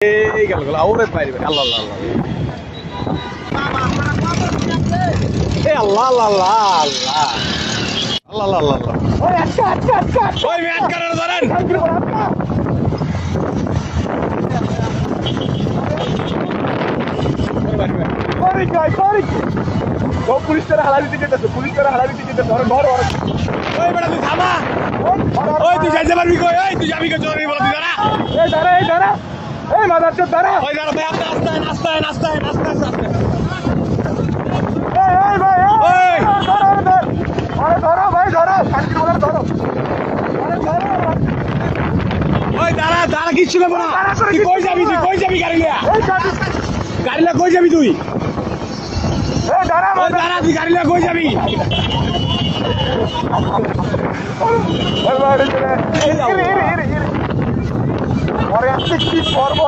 এই গেল গেল ওরে বাইরে আল্লাহ আল্লাহ আল্লাহ এ আল্লাহ আল্লাহ আল্লাহ আল্লাহ আল্লাহ আল্লাহ আল্লাহ ওই আচ্ছা আচ্ছা আচ্ছা ওই ম্যাচ কাটার ধরেন সরি জয় সরি ও পুলিশের হালা দিতে যেতেছে পুলিশের হালা দিতে যেতে ধর ধর ওই বেটা তুই থামা ওই তুই যাইতে পারবি কই ওই তুই যাবি কই চলবি বল তুই দাঁড়া এই দাঁড়া এই মাদারচোদ দাঁড়া ওই দাঁড়া ভাই আপনি আস্তে আস্তে এই ভাই ওই ধরো ভাই ধরো শান্তি বলার ধরো ওই দাঁড়া দাঁড়া কিচ্ছু নেবো না তুই কই যাবি গাড়ি লিয়া গাড়ি লিয়া কই যাবি তুই এই দাঁড়া ওই দাঁড়া তুই গাড়ি লিয়া কই যাবি ওরে আজকে কি করবো